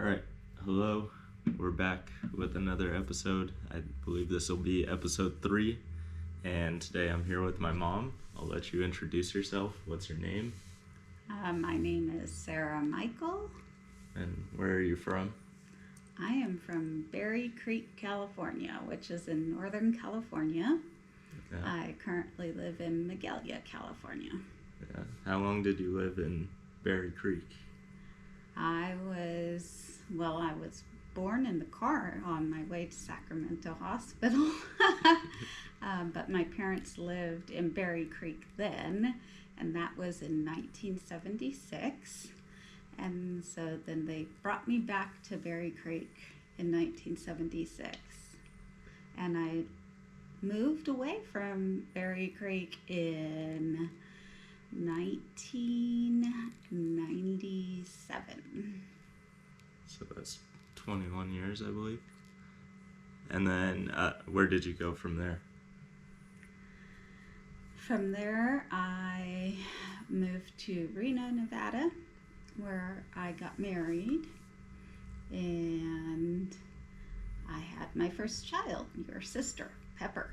All right. Hello. We're back with another episode. I believe this will be episode 3. And today I'm here with my mom. I'll let you introduce yourself. What's your name? My name is Sara Michael. And where are you from? I am from Berry Creek, California, which is in Northern California. Yeah. I currently live in Magalia, California. Yeah. How long did you live in Berry Creek? I was born in the car on my way to Sacramento Hospital. But my parents lived in Berry Creek then, and that was in 1976. And so then they brought me back to Berry Creek in 1976. And I moved away from Berry Creek in 1997. So that's 21 years, I believe. And then where did you go from there? From there, I moved to Reno, Nevada, where I got married, and I had my first child, your sister, Pepper.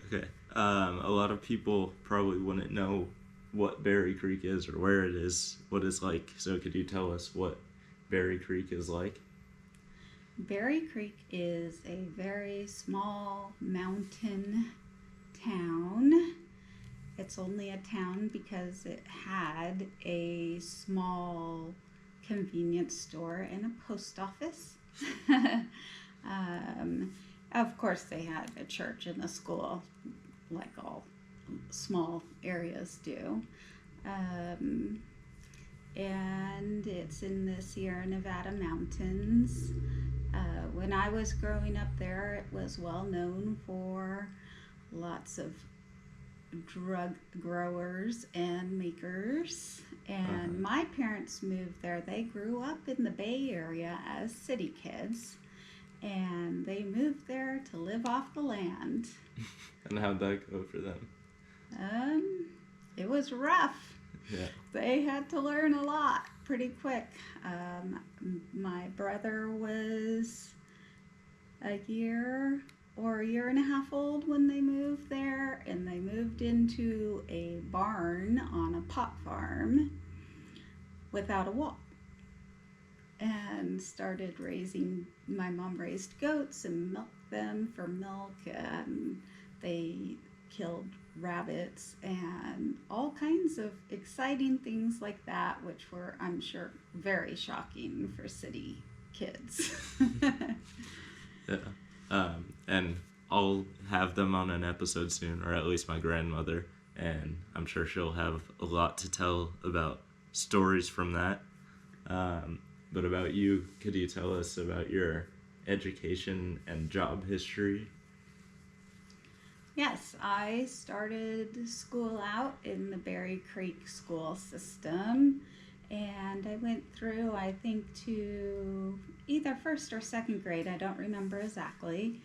Okay. A lot of people probably wouldn't know what Berry Creek is or where it is, what it's like. So could you tell us what Berry Creek is like? Berry Creek is a very small mountain town. It's only a town because it had a small convenience store and a post office. Of course, they had a church and a school, like all small areas do. And it's in the Sierra Nevada mountains. When I was growing up there, it was well known for lots of drug growers and makers. And my parents moved there. They grew up in the Bay Area as city kids, and they moved there to live off the land. And how'd that go for them? It was rough. Yeah. They had to learn a lot pretty quick. My brother was a year and a half old when they moved there, and they moved into a barn on a pot farm without a wall, and started raising. My mom raised goats and milked them for milk, and they killed rabbits and all kinds of exciting things like that, which were, I'm sure, very shocking for city kids. Yeah. And I'll have them on an episode soon, or at least my grandmother, and I'm sure she'll have a lot to tell about stories from that. But about you, could you tell us about your education and job history? Yes, I started school out in the Berry Creek school system, and I went through, I think, to either first or second grade. I don't remember exactly.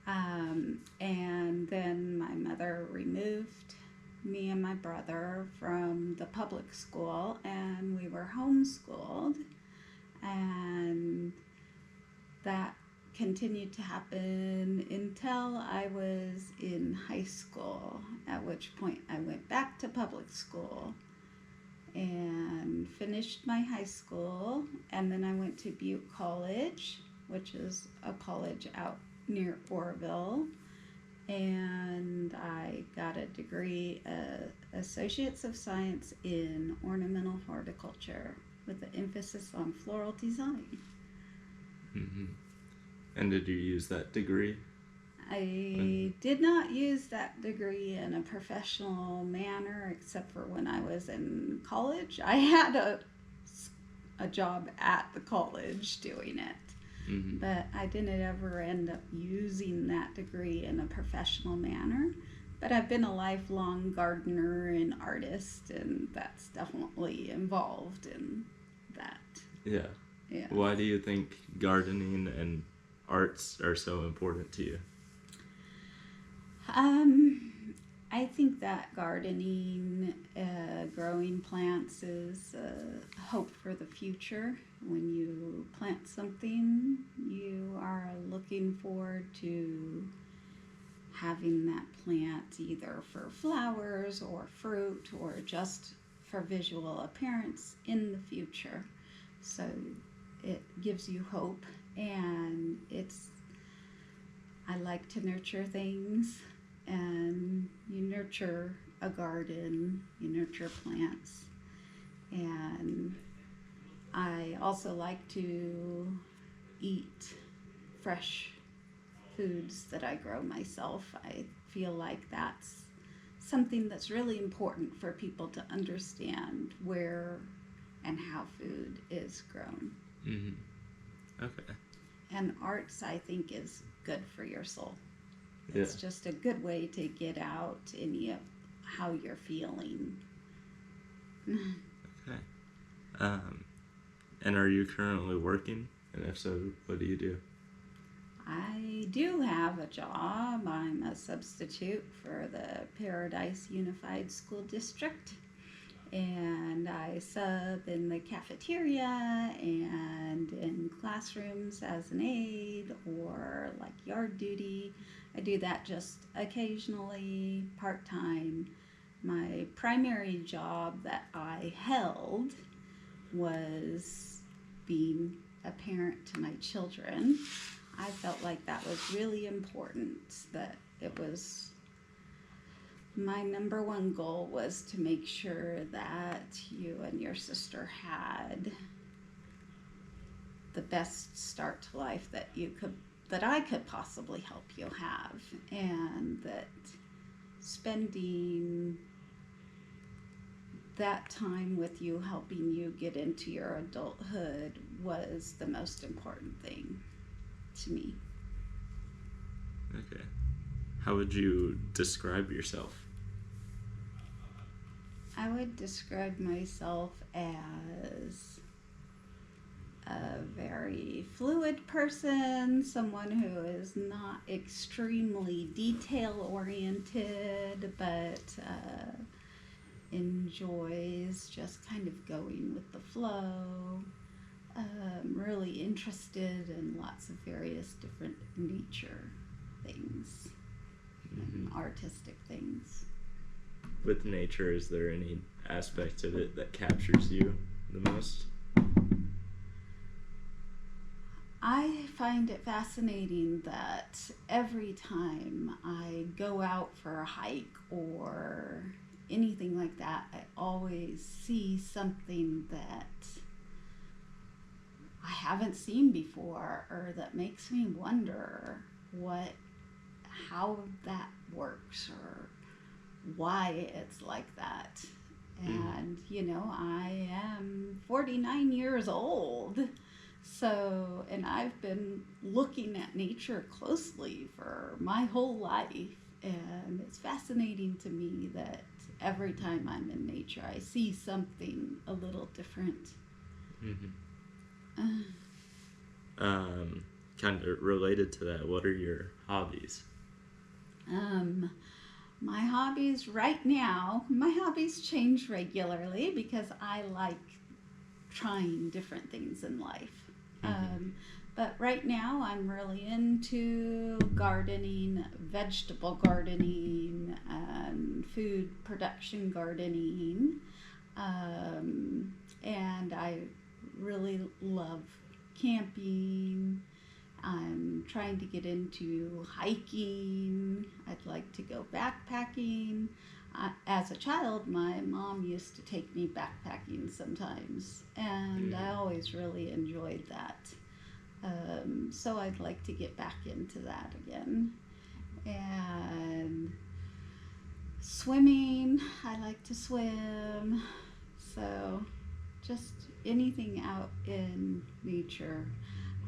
And then my mother removed me and my brother from the public school, and we were homeschooled, and that continued to happen until I was in high school, at which point I went back to public school and finished my high school, and then I went to Butte College, which is a college out near Oroville, and I got a degree, Associates of Science in Ornamental Horticulture with an emphasis on floral design. Mm-hmm. And did you use that degree? I did not use that degree in a professional manner, except for when I was in college. I had a job at the college doing it, but I didn't ever end up using that degree in a professional manner. But I've been a lifelong gardener and artist, and that's definitely involved in that. Yeah. Yeah. Why do you think gardening and arts are so important to you? I think that gardening, growing plants is hope for the future. When you plant something, you are looking forward to having that plant either for flowers or fruit or just for visual appearance in the future. So it gives you hope, and I like to nurture things, and you nurture a garden, you nurture plants, and I also like to eat fresh foods that I grow myself. I feel like that's something that's really important for people to understand where and how food is grown. Mm-hmm. Okay. And arts, I think, is good for your soul. Yeah. It's just a good way to get out any of how you're feeling. Okay. And are you currently working? And if so, what do you do? I do have a job. I'm a substitute for the Paradise Unified School District, and I sub in the cafeteria and in classrooms as an aide or like yard duty. I do that just occasionally, part-time. My primary job that I held was being a parent to my children. I felt like that was really important, that it was my number one goal was to make sure that you and your sister had the best start to life that I could possibly help you have, and that spending that time with you, helping you get into your adulthood, was the most important thing to me. Okay. How would you describe yourself? I would describe myself as a very fluid person, someone who is not extremely detail oriented, but enjoys just kind of going with the flow. Really interested in lots of various different nature things and artistic things. With nature, is there any aspect of it that captures you the most? I find it fascinating that every time I go out for a hike or anything like that, I always see something that I haven't seen before, or that makes me wonder how that works, or why it's like that. And I am 49 years old, and I've been looking at nature closely for my whole life, and it's fascinating to me that every time I'm in nature I see something a little different. Kind of related to that, what are your hobbies? My hobbies right now, my hobbies change regularly because I like trying different things in life. But right now I'm really into gardening, vegetable gardening, and food production gardening. And I really love camping. I'm trying to get into hiking. I'd like to go backpacking. As a child, my mom used to take me backpacking sometimes, and I always really enjoyed that. So I'd like to get back into that again. And swimming, I like to swim. So just anything out in nature.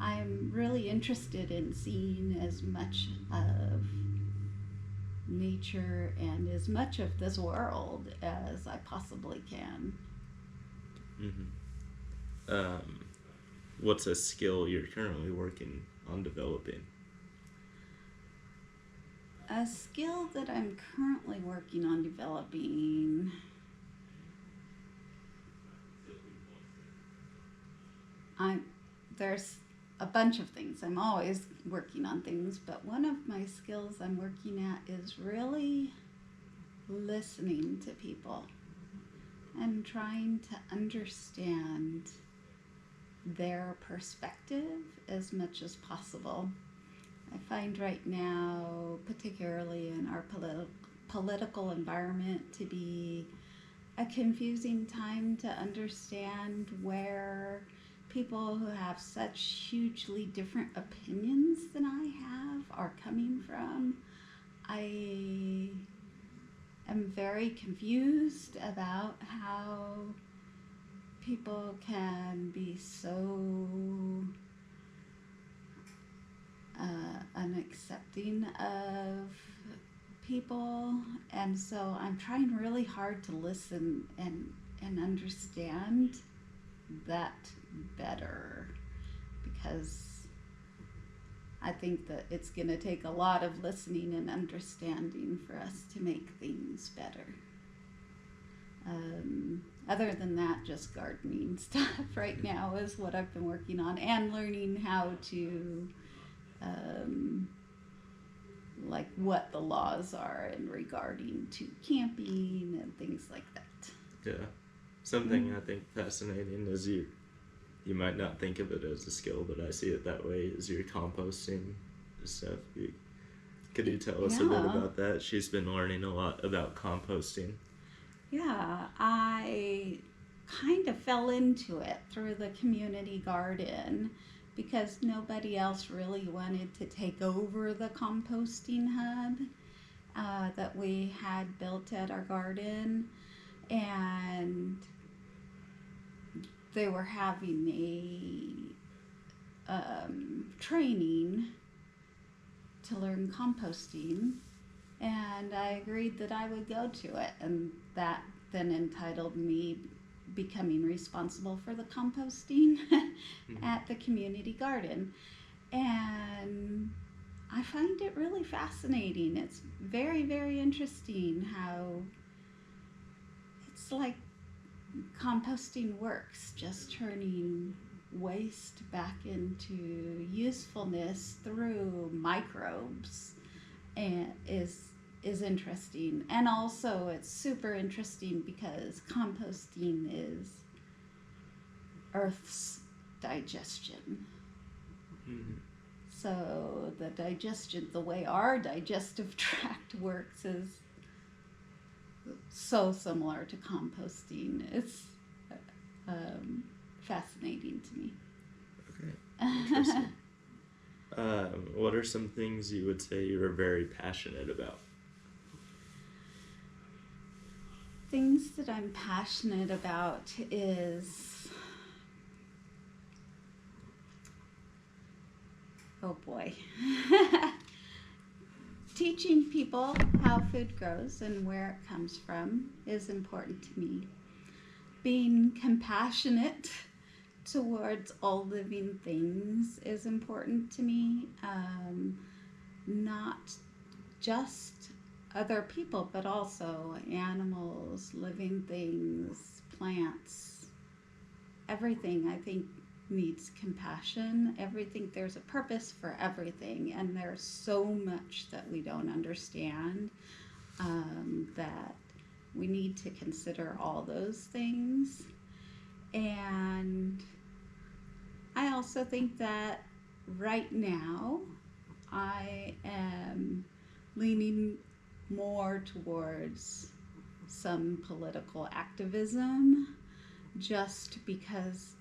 I'm really interested in seeing as much of nature and as much of this world as I possibly can. What's a skill you're currently working on developing? A skill that I'm currently working on developing. I'm there's a bunch of things. I'm always working on things, but one of my skills I'm working at is really listening to people and trying to understand their perspective as much as possible. I find right now, particularly in our political environment, to be a confusing time to understand where people who have such hugely different opinions than I have are coming from. I am very confused about how people can be so unaccepting of people, and so I'm trying really hard to listen and understand that better, because I think that it's going to take a lot of listening and understanding for us to make things better. Other than that, just gardening stuff right now is what I've been working on, and learning how to like what the laws are in regarding to camping and things like that. Yeah. Something I think fascinating is you might not think of it as a skill, but I see it that way, is your composting stuff. Could you tell us a bit about that? She's been learning a lot about composting. Yeah, I kind of fell into it through the community garden because nobody else really wanted to take over the composting hub that we had built at our garden. And they were having a training to learn composting, and I agreed that I would go to it, and that then entitled me becoming responsible for the composting at the community garden. And I find it really fascinating. It's very, very interesting how it's like composting works, just turning waste back into usefulness through microbes, and is interesting. And also it's super interesting because composting is Earth's digestion. Mm-hmm. So the digestion, the way our digestive tract works, is so similar to composting. It's fascinating to me. Okay, interesting. What are some things you would say you are very passionate about? Things that I'm passionate about is, oh boy, teaching people how food grows and where it comes from is important to me. Being compassionate towards all living things is important to me. Not just other people, but also animals, living things, plants, everything I think needs compassion. Everything, there's a purpose for everything, and there's so much that we don't understand, that we need to consider all those things. And I also think that right now I am leaning more towards some political activism, just because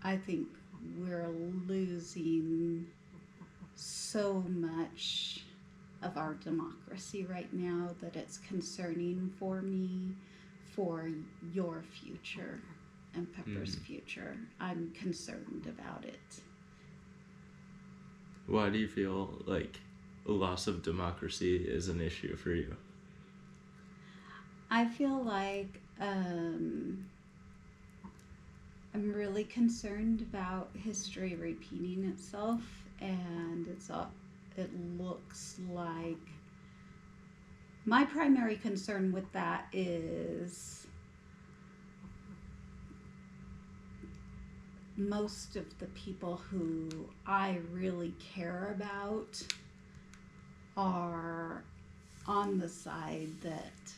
I think we're losing so much of our democracy right now that it's concerning for me, for your future and Pepper's future. I'm concerned about it. Why do you feel like a loss of democracy is an issue for you? I feel like I'm really concerned about history repeating itself, and it looks like My primary concern with that is most of the people who I really care about are on the side that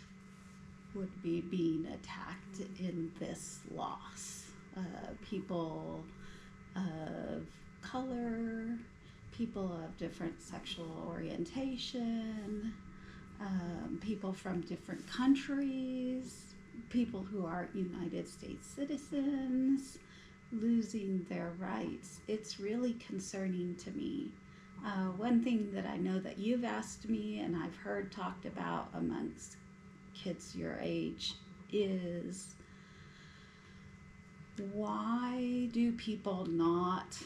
would be being attacked in this loss. People of color, people of different sexual orientation, people from different countries, people who are United States citizens losing their rights. It's really concerning to me. One thing that I know that you've asked me and I've heard talked about amongst kids your age is, why do people not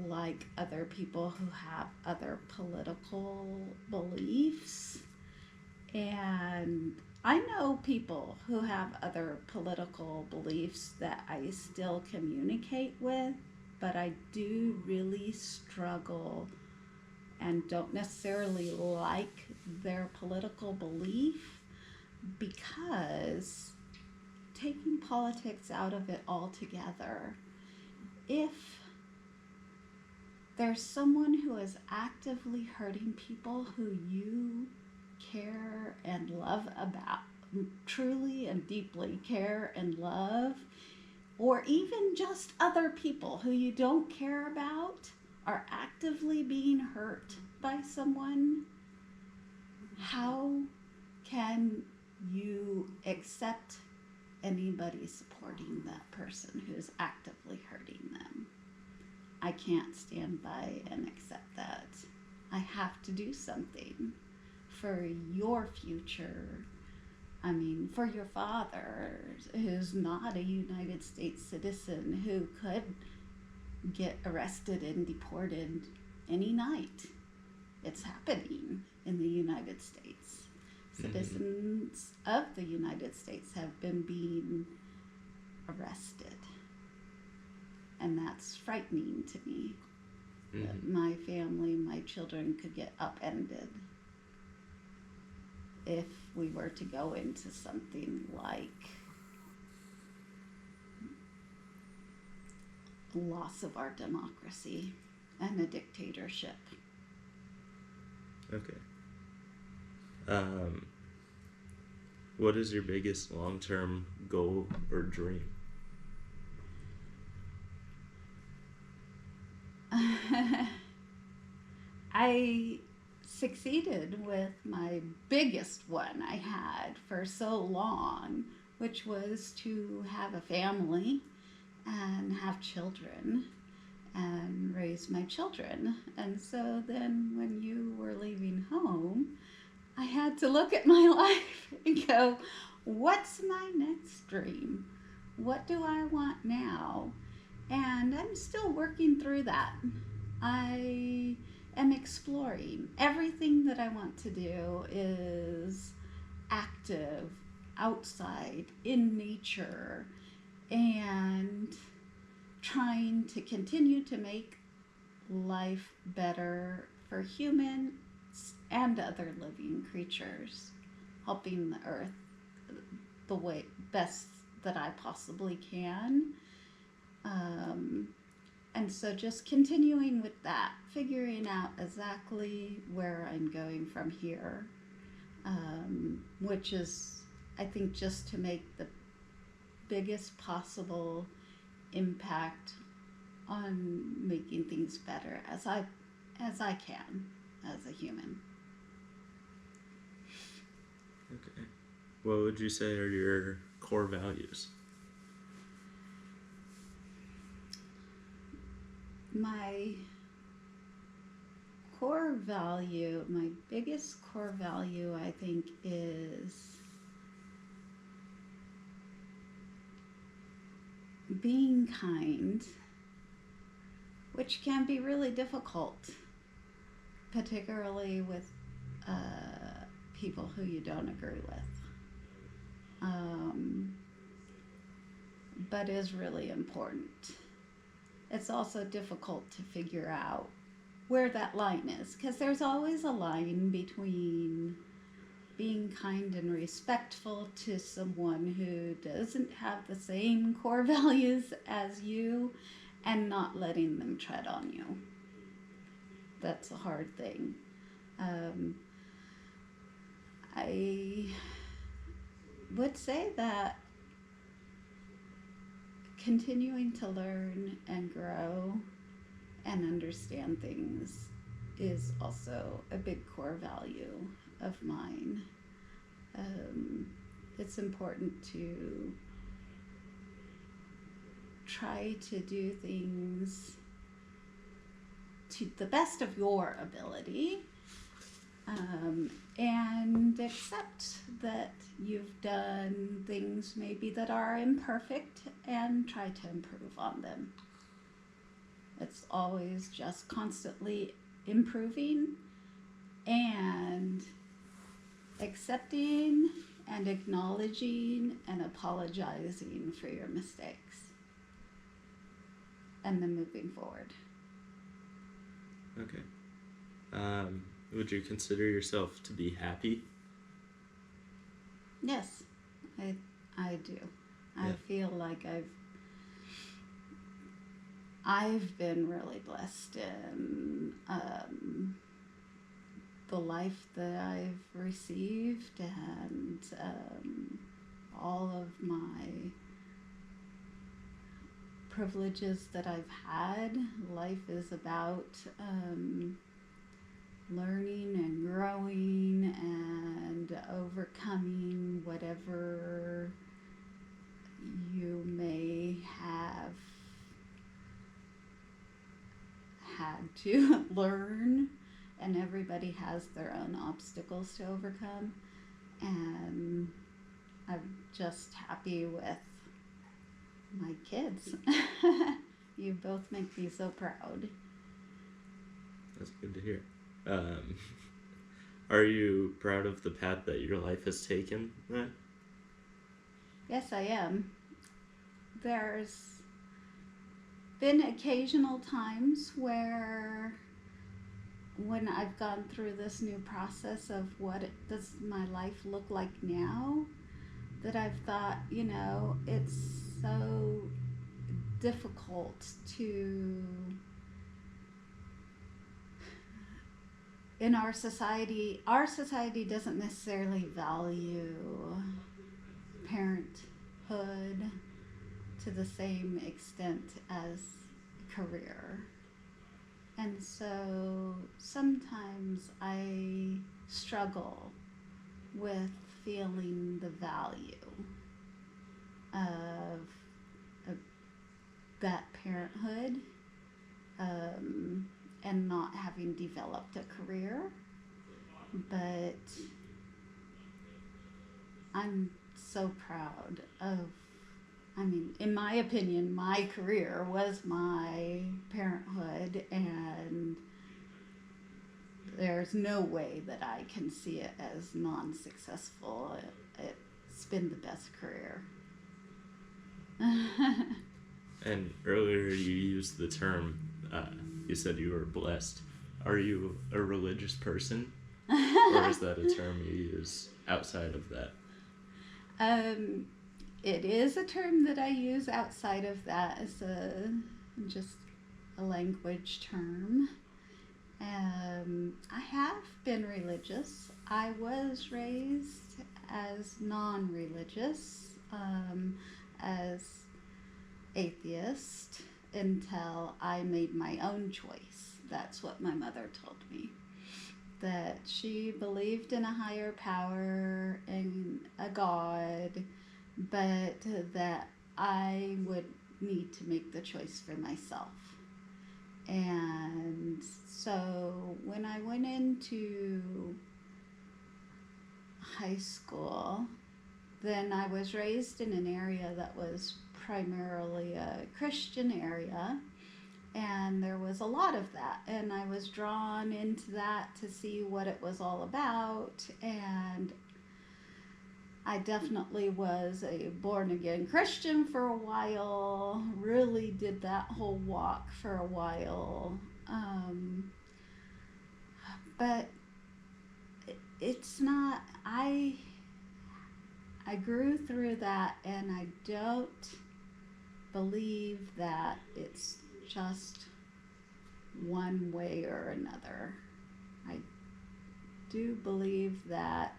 like other people who have other political beliefs? And I know people who have other political beliefs that I still communicate with, but I do really struggle and don't necessarily like their political belief, because taking politics out of it altogether, if there's someone who is actively hurting people who you care and love about, truly and deeply care and love, or even just other people who you don't care about are actively being hurt by someone, how can you accept anybody supporting that person who's actively hurting them? I can't stand by and accept that. I have to do something for your future. I mean, for your father, who's not a United States citizen, who could get arrested and deported any night. It's happening in the United States. Citizens of the United States have been being arrested. And that's frightening to me. That my family, my children could get upended if we were to go into something like loss of our democracy and a dictatorship. Okay. What is your biggest long-term goal or dream? I succeeded with my biggest one I had for so long, which was to have a family and have children and raise my children. And so then when you were leaving home, I had to look at my life and go, what's my next dream? What do I want now? And I'm still working through that. I am exploring. Everything that I want to do is active, outside, in nature, and trying to continue to make life better for humans and other living creatures, helping the earth the way best that I possibly can. And so just continuing with that, figuring out exactly where I'm going from here, which is, I think, just to make the biggest possible impact on making things better as I can as a human. Okay. What would you say are your core values? My core value, my biggest core value, I think, is being kind, which can be really difficult, particularly with people who you don't agree with. But is really important. It's also difficult to figure out where that line is, because there's always a line between being kind and respectful to someone who doesn't have the same core values as you and not letting them tread on you. That's a hard thing. I would say that continuing to learn and grow and understand things is also a big core value of mine. It's important to try to do things to the best of your ability, and accept that you've done things maybe that are imperfect and try to improve on them. It's always just constantly improving and accepting and acknowledging and apologizing for your mistakes, and then moving forward. Okay. Would you consider yourself to be happy? Yes, I do. Yeah. I feel like I've been really blessed in the life that I've received, and all of my privileges that I've had. Life is about learning and growing and overcoming whatever you may have had to learn, and everybody has their own obstacles to overcome, and I'm just happy with my kids. You both make me so proud. That's good to hear. Are you proud of the path that your life has taken then? Yes, I am. There's been occasional times where, when I've gone through this new process of what does my life look like now, that I've thought, it's so difficult to, in our society doesn't necessarily value parenthood to the same extent as career. And so sometimes I struggle with feeling the value of that parenthood, and not having developed a career. But I'm so proud of, in my opinion, my career was my parenthood, and there's no way that I can see it as non-successful. It's been the best career. And earlier you used the term, you said you were blessed. Are you a religious person? Or is that a term you use outside of that? It is a term that I use outside of that as just a language term. I have been religious. I was raised as non-religious, as atheist, until I made my own choice. That's what my mother told me. That she believed in a higher power and a God, but that I would need to make the choice for myself. And so when I went into high school, then I was raised in an area that was primarily a Christian area, and there was a lot of that, and I was drawn into that to see what it was all about. And I definitely was a born-again Christian for a while, really did that whole walk for a while, but it's not, I grew through that, and I don't believe that it's just one way or another. I do believe that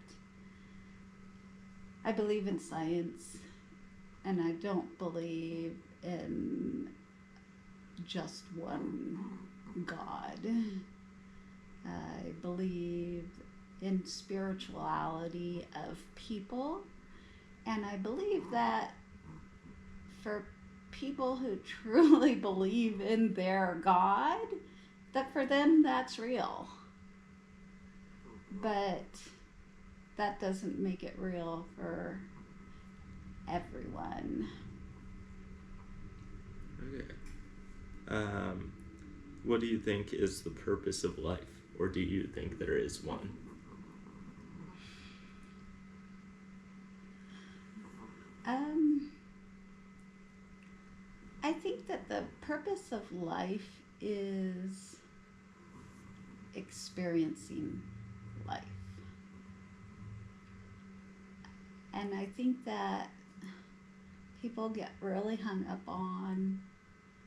I believe in science, and I don't believe in just one God. I believe in spirituality of people, and I believe that for people who truly believe in their God, that for them that's real. But that doesn't make it real for everyone. Okay. What do you think is the purpose of life, or do you think there is one? Um, I think that the purpose of life is experiencing life. And I think that people get really hung up on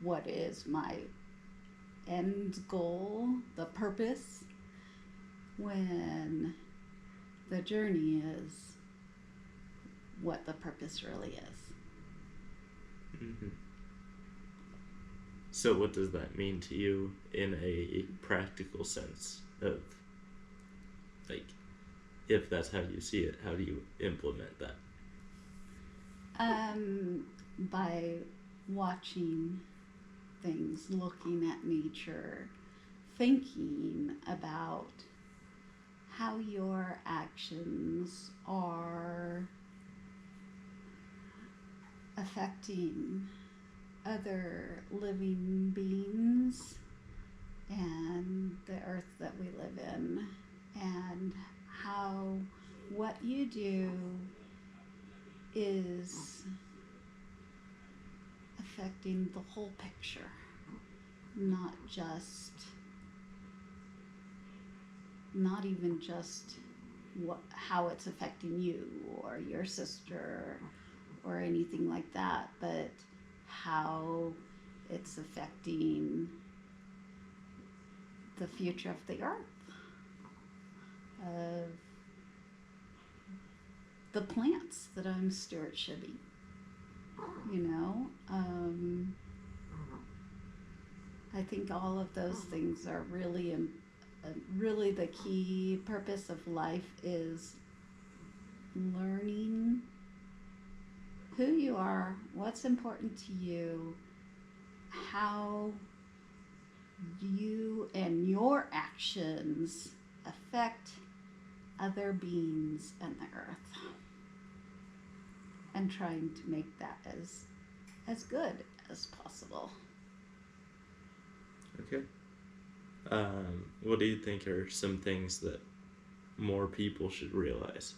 what is my end goal, the purpose, when the journey is what the purpose really is. Mm-hmm. So what does that mean to you in a practical sense of, like, if that's how you see it, how do you implement that? By watching things, looking at nature, thinking about how your actions are affecting other living beings and the earth that we live in, and how what you do is affecting the whole picture, not even just how it's affecting you or your sister or anything like that, but how it's affecting the future of the earth, of the plants that I'm stewardshiping. I think all of those things are really the key purpose of life is learning who you are, what's important to you, how you and your actions affect other beings and the earth, and trying to make that as good as possible. Okay. What do you think are some things that more people should realize?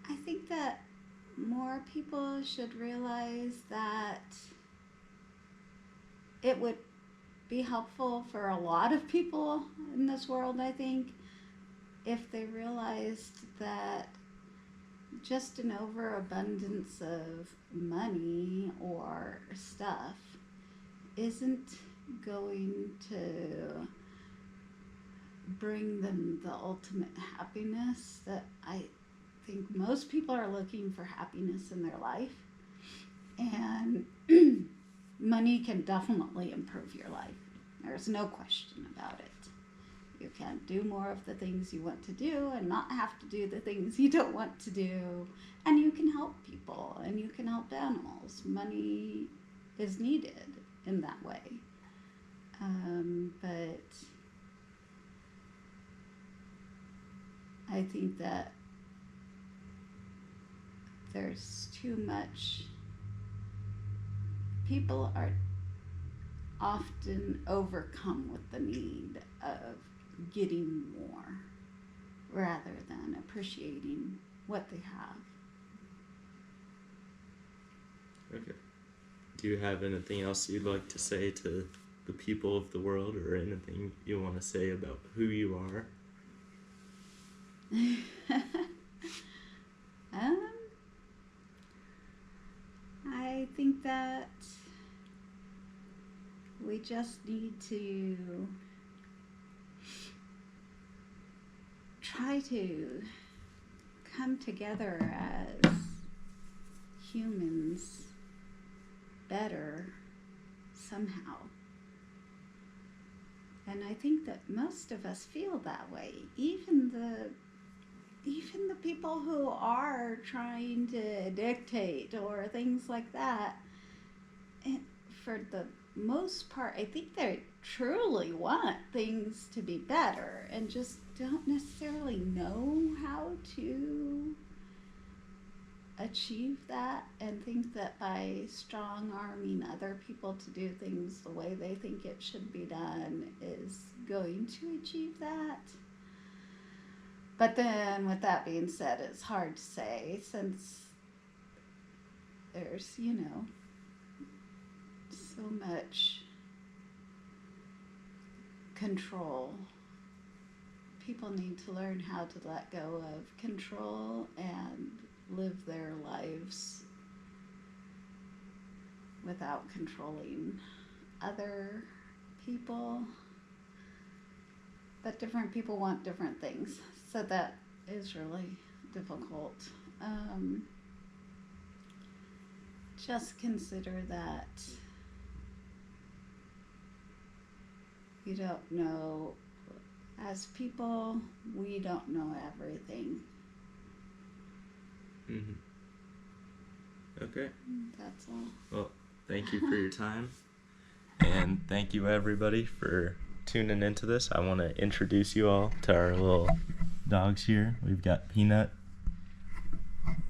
I think that more people should realize that it would be helpful for a lot of people in this world, I think, if they realized that just an overabundance of money or stuff isn't going to bring them the ultimate happiness. That I think most people are looking for happiness in their life, and money can definitely improve your life. There's no question about it. You can do more of the things you want to do and not have to do the things you don't want to do. And you can help people and you can help animals. Money is needed in that way. But I think that there's too much. People are often overcome with the need of getting more rather than appreciating what they have. Okay. Do you have anything else you'd like to say to the people of the world, or anything you want to say about who you are? I think that we just need to try to come together as humans better somehow. And I think that most of us feel that way. Even the people who are trying to dictate or things like that, and for the most part, I think they truly want things to be better and just don't necessarily know how to achieve that, and think that by strong arming other people to do things the way they think it should be done is going to achieve that. But then, with that being said, it's hard to say, since there's, so much control. People need to learn how to let go of control and live their lives without controlling other people. But different people want different things, so that is really difficult. Just consider that you don't know, as people, we don't know everything. Mm-hmm. Okay. That's all. Well, thank you for your time. And thank you, everybody, for tuning into this. I want to introduce you all to our little dogs here. We've got Peanut,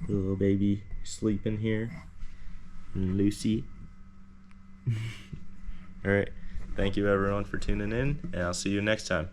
the little baby sleeping here, and Lucy. All right. Thank you, everyone, for tuning in, and I'll see you next time.